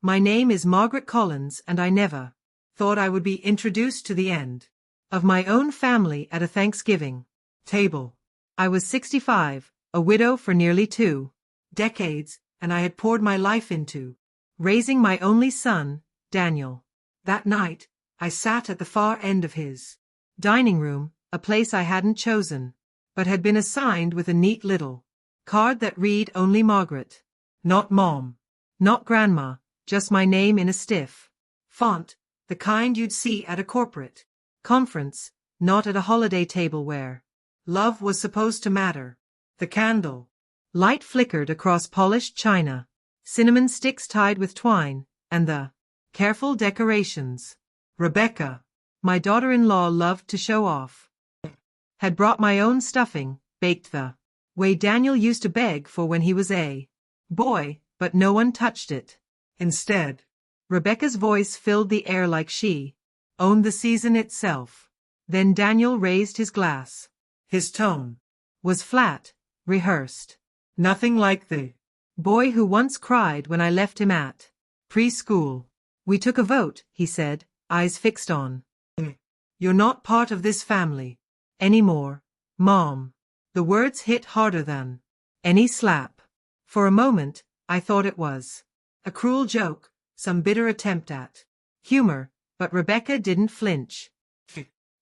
My name is Margaret Collins and I never thought I would be introduced to the end of my own family at a Thanksgiving table. I was 65, a widow for nearly 2 decades, and I had poured my life into raising my only son, Daniel. That night, I sat at the far end of his dining room, a place I hadn't chosen, but had been assigned with a neat little card that read only Margaret. Not Mom. Not Grandma, just my name in a stiff font, the kind you'd see at a corporate conference, not at a holiday table where love was supposed to matter. The candle light flickered across polished china, cinnamon sticks tied with twine, and the careful decorations. Rebecca, my daughter-in-law, loved to show off. Had brought my own stuffing, baked the way Daniel used to beg for when he was a boy, but no one touched it. Instead, Rebecca's voice filled the air like she owned the season itself. Then Daniel raised his glass. His tone was flat, rehearsed. Nothing like the boy who once cried when I left him at preschool. We took a vote, he said, eyes fixed on. You're not part of this family anymore, Mom. The words hit harder than any slap. For a moment, I thought it was a cruel joke, some bitter attempt at humor, but Rebecca didn't flinch.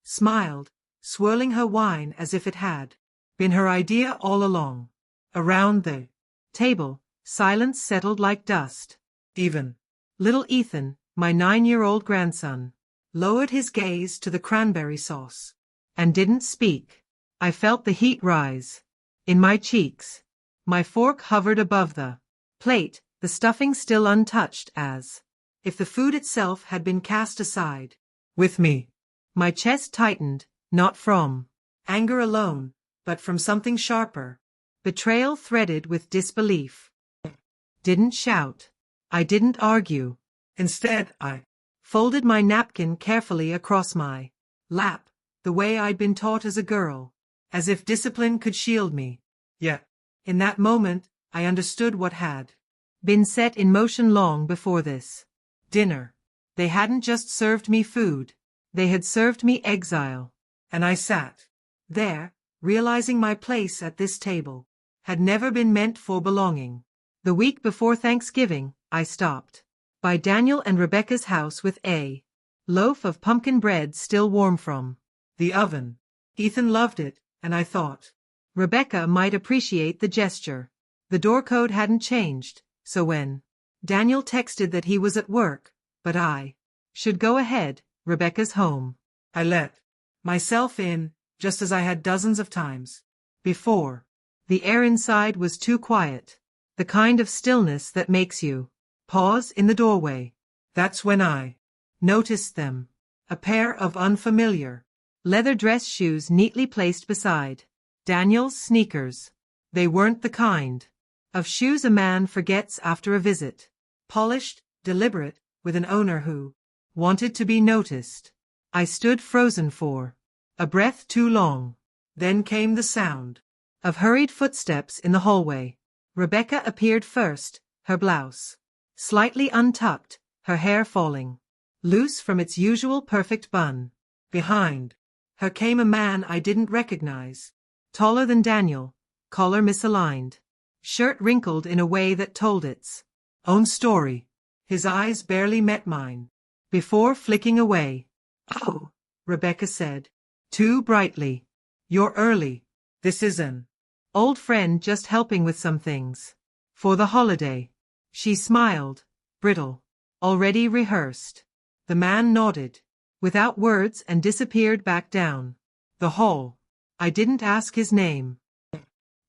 Smiled, swirling her wine as if it had been her idea all along. Around the table, silence settled like dust. Even little Ethan, my 9-year-old grandson, lowered his gaze to the cranberry sauce and didn't speak. I felt the heat rise in my cheeks. My fork hovered above the plate, the stuffing still untouched, as if the food itself had been cast aside. With me, my chest tightened, not from anger alone, but from something sharper. Betrayal threaded with disbelief. Didn't shout. I didn't argue. Instead, I folded my napkin carefully across my lap, the way I'd been taught as a girl, as if discipline could shield me. Yet, in that moment, I understood what had been set in motion long before this dinner. They hadn't just served me food, they had served me exile. And I sat there, realizing my place at this table had never been meant for belonging. The week before Thanksgiving, I stopped by Daniel and Rebecca's house with a loaf of pumpkin bread still warm from the oven. Ethan loved it, and I thought Rebecca might appreciate the gesture. The door code hadn't changed, so when Daniel texted that he was at work, but I should go ahead, Rebecca's home, I let myself in, just as I had dozens of times before. The air inside was too quiet, the kind of stillness that makes you pause in the doorway. That's when I noticed them, a pair of unfamiliar leather dress shoes neatly placed beside Daniel's sneakers. They weren't the kind of shoes a man forgets after a visit. Polished, deliberate, with an owner who wanted to be noticed. I stood frozen for a breath too long. Then came the sound of hurried footsteps in the hallway. Rebecca appeared first, her blouse slightly untucked, her hair falling loose from its usual perfect bun. Behind her came a man I didn't recognize, taller than Daniel, collar misaligned, shirt wrinkled in a way that told its own story. His eyes barely met mine before flicking away. "Oh," Rebecca said, too brightly. "You're early. This is an old friend just helping with some things for the holiday." She smiled, brittle, already rehearsed. The man nodded, without words, and disappeared back down the hall. I didn't ask his name,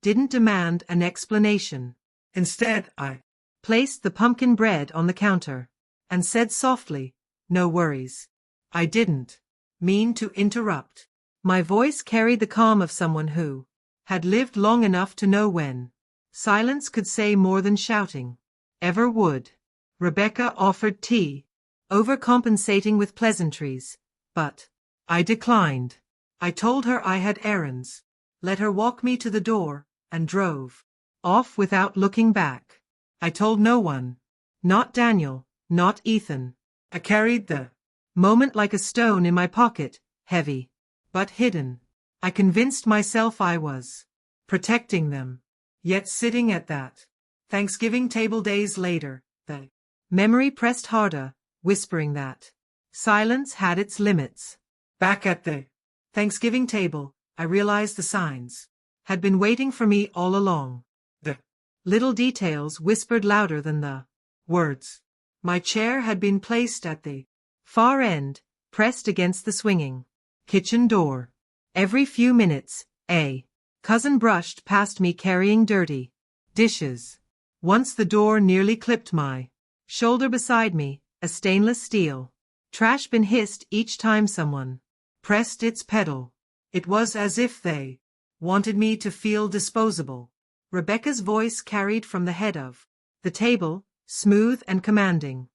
didn't demand an explanation. Instead, I placed the pumpkin bread on the counter and said softly, "No worries." I didn't mean to interrupt. My voice carried the calm of someone who had lived long enough to know when silence could say more than shouting ever would. Rebecca offered tea, overcompensating with pleasantries, but I declined. I told her I had errands, let her walk me to the door, and drove off without looking back. I told no one, not Daniel, not Ethan. I carried the moment like a stone in my pocket, heavy, but hidden. I convinced myself I was protecting them. Yet sitting at that Thanksgiving table days later, the memory pressed harder, whispering that silence had its limits. Back at the Thanksgiving table, I realized the signs had been waiting for me all along. The little details whispered louder than the words. My chair had been placed at the far end, pressed against the swinging kitchen door. Every few minutes, a cousin brushed past me carrying dirty dishes. Once the door nearly clipped my shoulder. Beside me, a stainless steel trash bin hissed each time someone pressed its pedal. It was as if they wanted me to feel disposable. Rebecca's voice carried from the head of the table, smooth and commanding.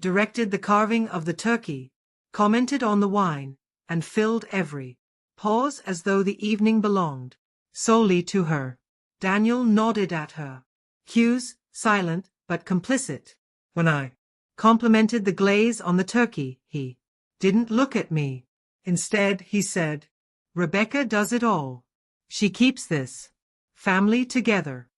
Directed the carving of the turkey, commented on the wine, and filled every pause as though the evening belonged solely to her. Daniel nodded at her cues, silent but complicit. When I complimented the glaze on the turkey, he didn't look at me. Instead, he said, "Rebecca does it all. She keeps this family together."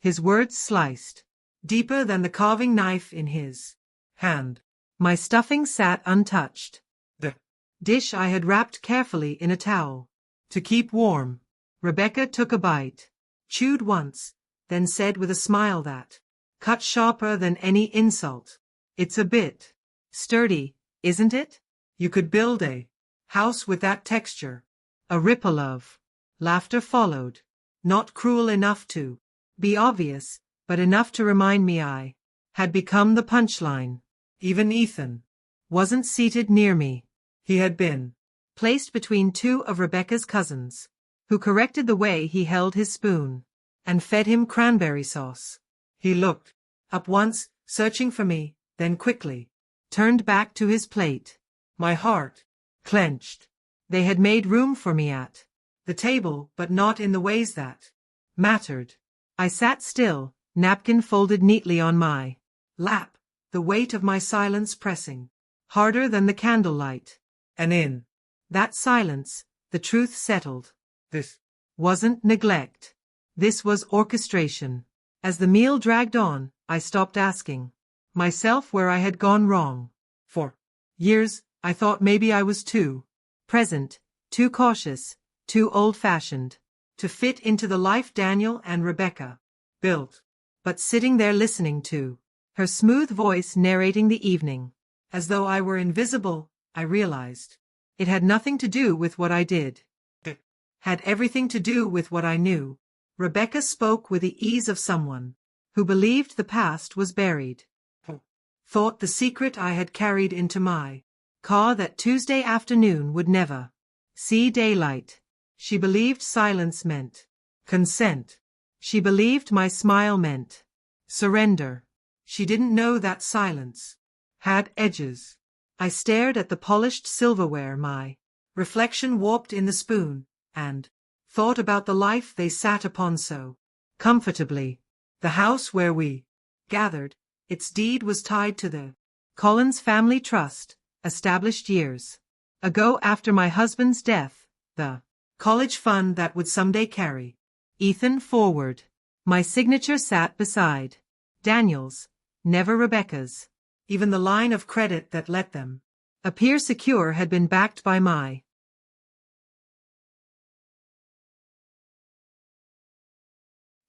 His words sliced deeper than the carving knife in his hand. My stuffing sat untouched. The dish I had wrapped carefully in a towel to keep warm. Rebecca took a bite, chewed once, then said with a smile that cut sharper than any insult, "It's a bit sturdy, isn't it? You could build a house with that texture." A ripple of laughter followed, not cruel enough to be obvious, but enough to remind me I had become the punchline. Even Ethan wasn't seated near me. He had been placed between two of Rebecca's cousins, who corrected the way he held his spoon and fed him cranberry sauce. He looked up once, searching for me, then quickly turned back to his plate. My heart clenched. They had made room for me at the table, but not in the ways that mattered. I sat still, napkin folded neatly on my lap, the weight of my silence pressing harder than the candlelight. And in that silence, the truth settled. This wasn't neglect. This was orchestration. As the meal dragged on, I stopped asking myself where I had gone wrong. For years, I thought maybe I was too present, too cautious, too old-fashioned to fit into the life Daniel and Rebecca built. But sitting there listening to her smooth voice narrating the evening, as though I were invisible, I realized it had nothing to do with what I did. It had everything to do with what I knew. Rebecca spoke with the ease of someone who believed the past was buried. Thought the secret I had carried into my car that Tuesday afternoon would never see daylight. She believed silence meant consent. She believed my smile meant surrender. She didn't know that silence had edges. I stared at the polished silverware my reflection warped in the spoon, and thought about the life they sat upon so comfortably. The house where we gathered, its deed was tied to the Collins family trust, established years ago after my husband's death, the college fund that would someday carry Ethan forward. My signature sat beside Daniel's, never Rebecca's. Even the line of credit that let them appear secure had been backed by my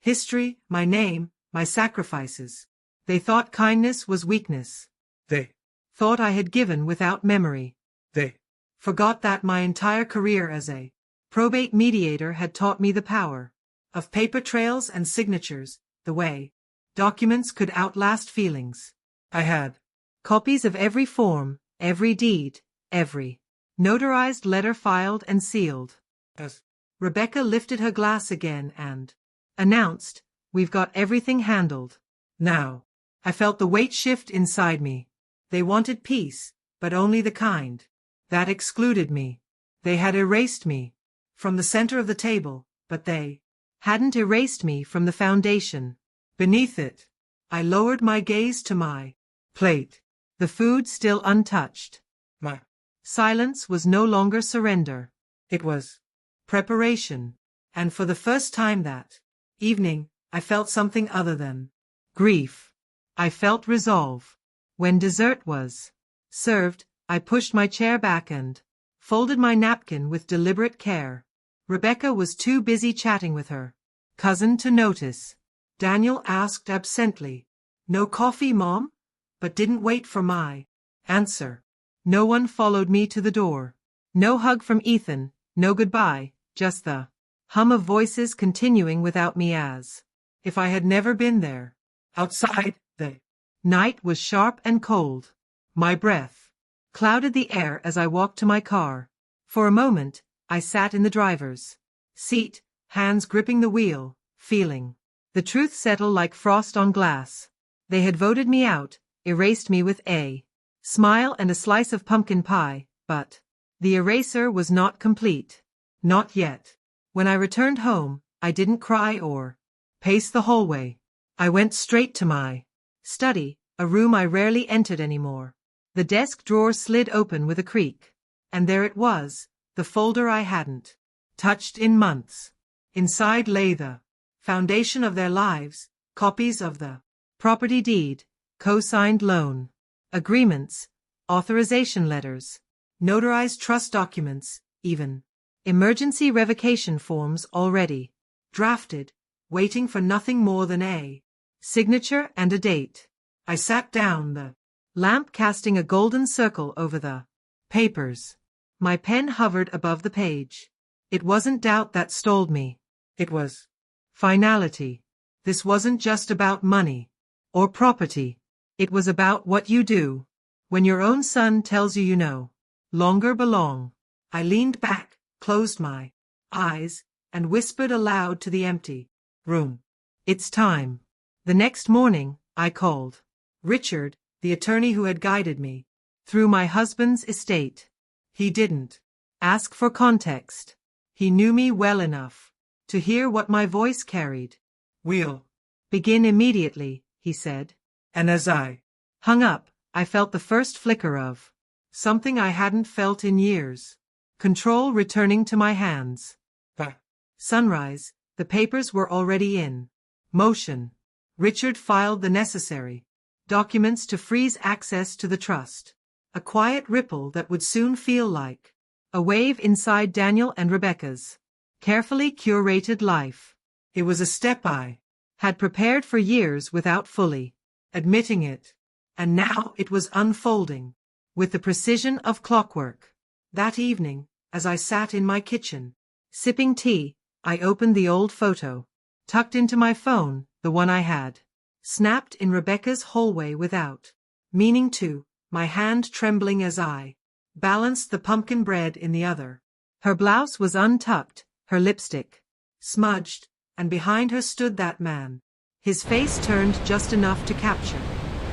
history, my name, my sacrifices. They thought kindness was weakness. They thought I had given without memory. They forgot that my entire career as a probate mediator had taught me the power of paper trails and signatures, the way documents could outlast feelings. I had copies of every form, every deed, every notarized letter filed and sealed. As Rebecca lifted her glass again and announced, "We've got everything handled now," I felt the weight shift inside me. They wanted peace, but only the kind that excluded me. They had erased me from the center of the table, but they hadn't erased me from the foundation beneath it. I lowered my gaze to my plate. The food still untouched. My silence was no longer surrender. It was preparation. And for the first time that evening, I felt something other than grief. I felt resolve. When dessert was served, I pushed my chair back and folded my napkin with deliberate care. Rebecca was too busy chatting with her cousin to notice. Daniel asked absently, "No coffee, Mom?" but didn't wait for my answer. No one followed me to the door. No hug from Ethan, no goodbye, just the hum of voices continuing without me as if I had never been there. Outside, the night was sharp and cold. My breath clouded the air as I walked to my car. For a moment, I sat in the driver's seat, hands gripping the wheel, feeling the truth settle like frost on glass. They had voted me out, erased me with a smile and a slice of pumpkin pie, but the eraser was not complete. Not yet. When I returned home, I didn't cry or pace the hallway. I went straight to my study, a room I rarely entered anymore. The desk drawer slid open with a creak, and there it was, the folder I hadn't touched in months. Inside lay the foundation of their lives, copies of the property deed, co-signed loan agreements, authorization letters, notarized trust documents, even emergency revocation forms already drafted, waiting for nothing more than a signature and a date. I sat down, the lamp casting a golden circle over the papers. My pen hovered above the page. It wasn't doubt that stalled me. It was finality. This wasn't just about money or property. It was about what you do when your own son tells you you no longer belong. I leaned back, closed my eyes, and whispered aloud to the empty room, "It's time." The next morning, I called Richard, the attorney who had guided me through my husband's estate. He didn't ask for context. He knew me well enough to hear what my voice carried. "We'll begin immediately," he said. And as I hung up, I felt the first flicker of something I hadn't felt in years. Control returning to my hands. By sunrise, the papers were already in motion. Richard filed the necessary documents to freeze access to the trust. A quiet ripple that would soon feel like a wave inside Daniel and Rebecca's carefully curated life. It was a step I had prepared for years without fully admitting it. And now it was unfolding with the precision of clockwork. That evening, as I sat in my kitchen, sipping tea, I opened the old photo, tucked into my phone, the one I had snapped in Rebecca's hallway without meaning to, my hand trembling as I balanced the pumpkin bread in the other. Her blouse was untucked, her lipstick smudged, and behind her stood that man. His face turned just enough to capture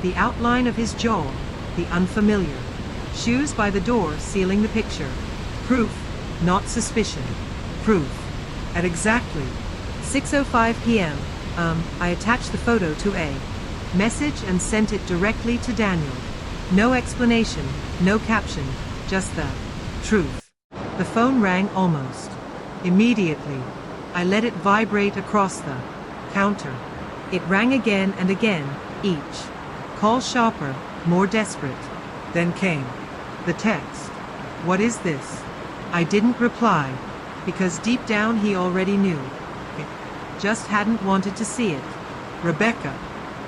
the outline of his jaw, the unfamiliar shoes by the door sealing the picture. Proof, not suspicion. Proof. At exactly 6:05 p.m., I attached the photo to a message and sent it directly to Daniel. No explanation, no caption, just the truth. The phone rang almost immediately. I let it vibrate across the counter. It rang again and again, each call sharper, more desperate. Then came the text. "What is this?" I didn't reply, because deep down he already knew. It just hadn't wanted to see it. Rebecca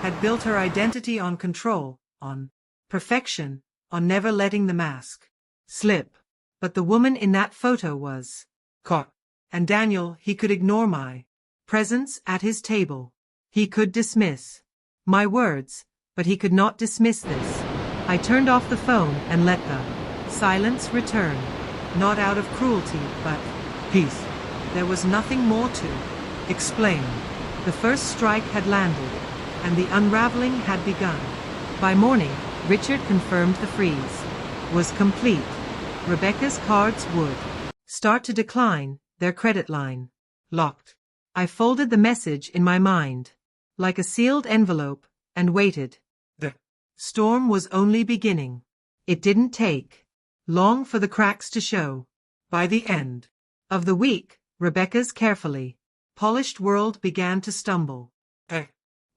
had built her identity on control, on perfection, on never letting the mask slip. But the woman in that photo was caught. And Daniel, he could ignore my presence at his table. He could dismiss my words, but he could not dismiss this. I turned off the phone and let the silence return. Not out of cruelty, but peace. There was nothing more to explain. The first strike had landed, and the unraveling had begun. By morning, Richard confirmed the freeze was complete. Rebecca's cards would start to decline, their credit line locked. I folded the message in my mind, like a sealed envelope, and waited. The Storm was only beginning. It didn't take long for the cracks to show. By the end of the week, Rebecca's carefully polished world began to stumble.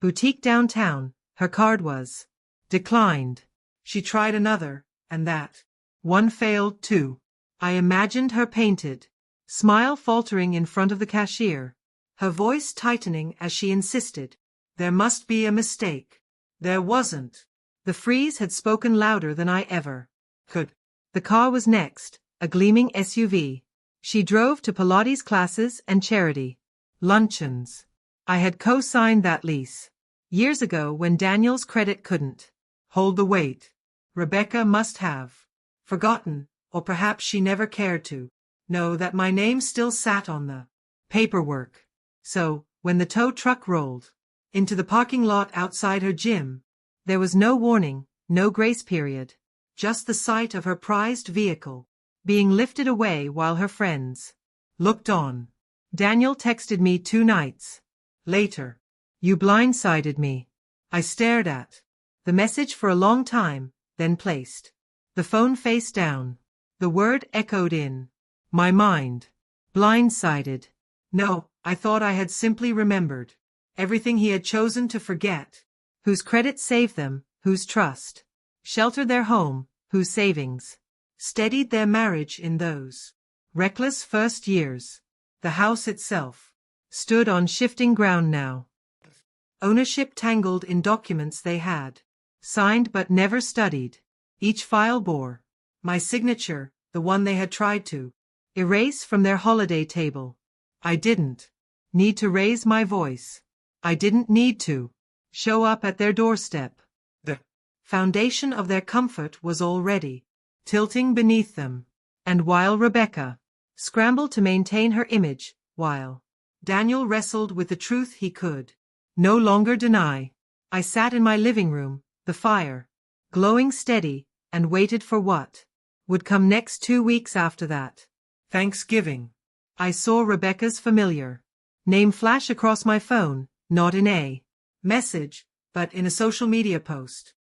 Boutique downtown, her card was declined. She tried another, and that one failed too. I imagined her painted smile faltering in front of the cashier, her voice tightening as she insisted, "There must be a mistake." There wasn't. The freeze had spoken louder than I ever could. The car was next, a gleaming SUV. She drove to Pilates classes and charity luncheons. I had co-signed that lease years ago when Daniel's credit couldn't hold the weight. Rebecca must have forgotten, or perhaps she never cared to know that my name still sat on the paperwork. So, when the tow truck rolled into the parking lot outside her gym, there was no warning, no grace period, just the sight of her prized vehicle being lifted away while her friends looked on. Daniel texted me 2 nights later. "You blindsided me." I stared at the message for a long time, then placed the phone face down. The word echoed in my mind. Blindsided. No, I thought I had simply remembered everything he had chosen to forget. Whose credit saved them, whose trust sheltered their home, whose savings steadied their marriage in those reckless first years. The house itself stood on shifting ground now. Ownership tangled in documents they had signed but never studied. Each file bore my signature, the one they had tried to erase from their holiday table. I didn't need to raise my voice. I didn't need to show up at their doorstep. The foundation of their comfort was already tilting beneath them. And while Rebecca scrambled to maintain her image, while Daniel wrestled with the truth he could no longer deny, I sat in my living room, the fire glowing steady, and waited for what would come next. 2 weeks after that, Thanksgiving, I saw Rebecca's familiar name flash across my phone, not in a message, but in a social media post.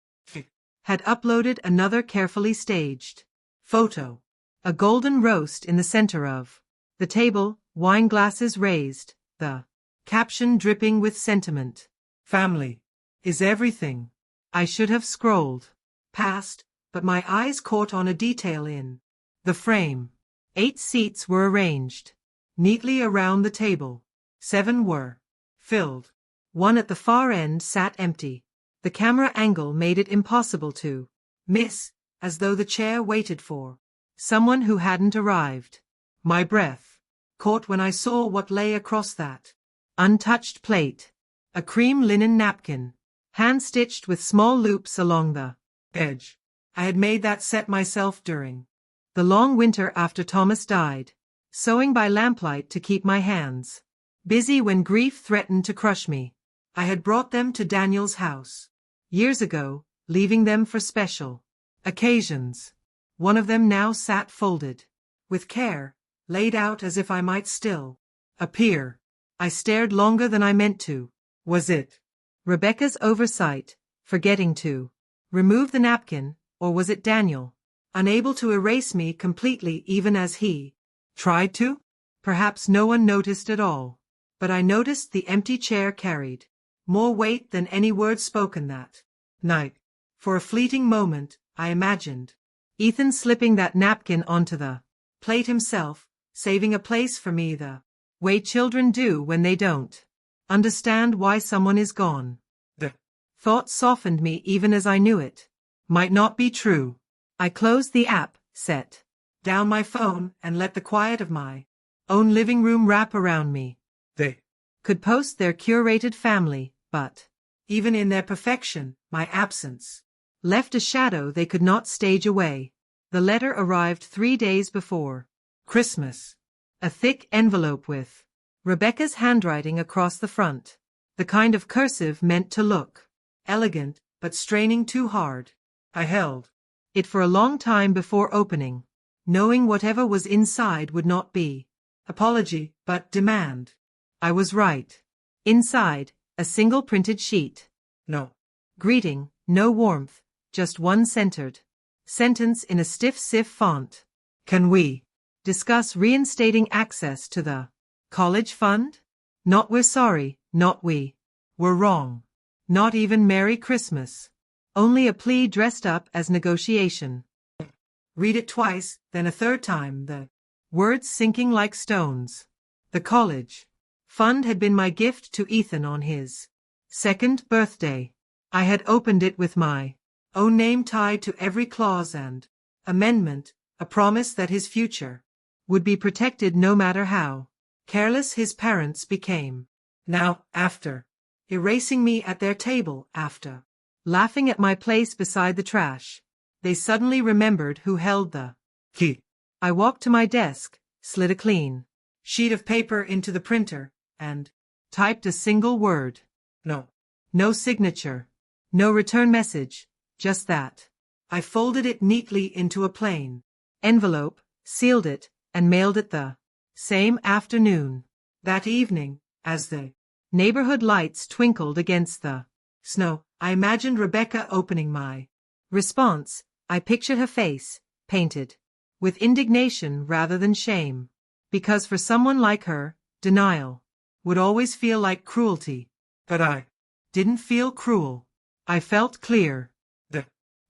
Had uploaded another carefully staged photo. A golden roast in the center of the table, wine glasses raised, the caption dripping with sentiment. "Family is everything." I should have scrolled past, but my eyes caught on a detail in the frame. 8 seats were arranged neatly around the table. 7 were filled. One at the far end sat empty. The camera angle made it impossible to miss, as though the chair waited for someone who hadn't arrived. My breath caught when I saw what lay across that untouched plate. A cream linen napkin, hand-stitched with small loops along the edge. I had made that set myself during the long winter after Thomas died, sewing by lamplight to keep my hands busy when grief threatened to crush me. I had brought them to Daniel's house years ago, leaving them for special occasions. One of them now sat folded with care, laid out as if I might still appear. I stared longer than I meant to. Was it Rebecca's oversight, forgetting to remove the napkin, or was it Daniel, unable to erase me completely even as he tried to? Perhaps no one noticed at all, but I noticed the empty chair carried more weight than any word spoken that night. For a fleeting moment, I imagined Ethan slipping that napkin onto the plate himself, saving a place for me the way children do when they don't understand why someone is gone. The thought softened me even as I knew it might not be true. I closed the app, set down my phone, and let the quiet of my own living room wrap around me. They could post their curated family, but even in their perfection, my absence left a shadow they could not stage away. The letter arrived 3 days before Christmas. A thick envelope with Rebecca's handwriting across the front, the kind of cursive meant to look elegant, but straining too hard. I held it for a long time before opening, knowing whatever was inside would not be apology, but demand. I was right. Inside, a single printed sheet. No greeting, no warmth, just one centered sentence in a stiff sif font. Can we discuss reinstating access to the college fund? Not we're sorry, not we were wrong. Not even Merry Christmas. Only a plea dressed up as negotiation. Read it twice, then a third time, the words sinking like stones. The college fund had been my gift to Ethan on his second birthday. I had opened it with my own name tied to every clause and amendment, a promise that his future would be protected no matter how careless his parents became. Now, after erasing me at their table, after laughing at my place beside the trash, they suddenly remembered who held the key. I walked to my desk, slid a clean sheet of paper into the printer, and typed a single word. No. No signature. No return message. Just that. I folded it neatly into a plain envelope, sealed it, and mailed it the same afternoon. That evening, as the neighborhood lights twinkled against the snow, I imagined Rebecca opening my response. I pictured her face, painted with indignation rather than shame. Because for someone like her, denial would always feel like cruelty. But I didn't feel cruel. I felt clear. The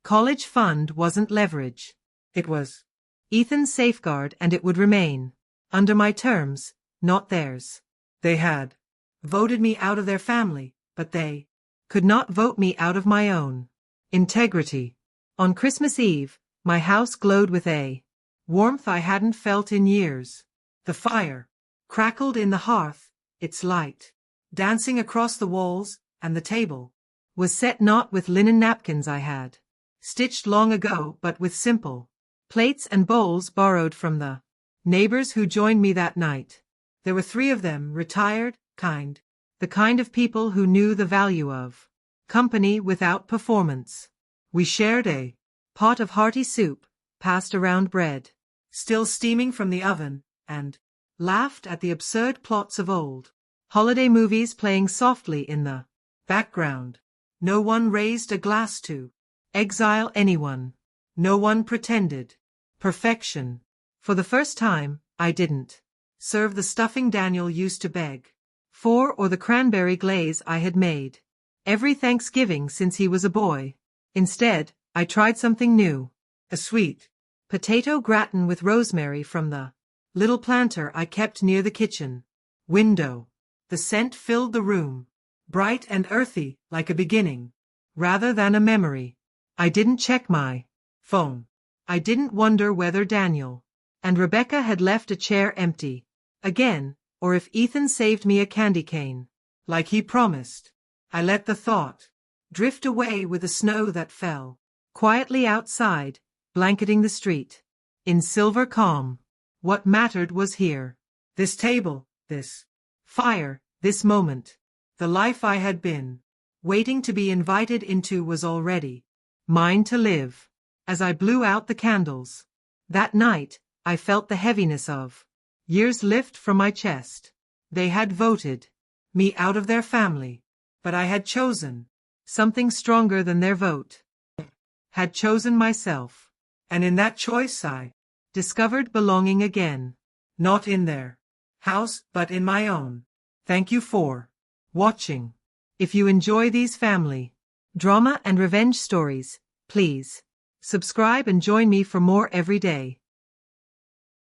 college fund wasn't leverage. It was Ethan's safeguard, and it would remain under my terms, not theirs. They had voted me out of their family, but they could not vote me out of my own. Integrity. On Christmas Eve, my house glowed with a warmth I hadn't felt in years. The fire crackled in the hearth, its light dancing across the walls, and the table was set not with linen napkins I had stitched long ago, but with simple plates and bowls borrowed from the neighbors who joined me that night. There were 3 of them, retired, kind, the kind of people who knew the value of company without performance. We shared a pot of hearty soup, passed around bread, still steaming from the oven, and laughed at the absurd plots of old holiday movies playing softly in the background. No one raised a glass to exile anyone. No one pretended perfection. For the first time, I didn't serve the stuffing Daniel used to beg for or the cranberry glaze I had made every Thanksgiving since he was a boy. Instead, I tried something new, a sweet potato gratin with rosemary from the little planter I kept near the kitchen window. The scent filled the room, bright and earthy, like a beginning, rather than a memory. I didn't check my phone. I didn't wonder whether Daniel and Rebecca had left a chair empty again, or if Ethan saved me a candy cane, like he promised. I let the thought drift away with the snow that fell quietly outside, blanketing the street in silver calm. What mattered was here. This table, this fire, this moment. The life I had been waiting to be invited into was already mine to live. As I blew out the candles that night, I felt the heaviness of years lift from my chest. They had voted me out of their family, but I had chosen something stronger than their vote. Had chosen myself, and in that choice I discovered belonging again, not in their house, but in my own. Thank you for watching. If you enjoy these family drama and revenge stories, please subscribe and join me for more every day.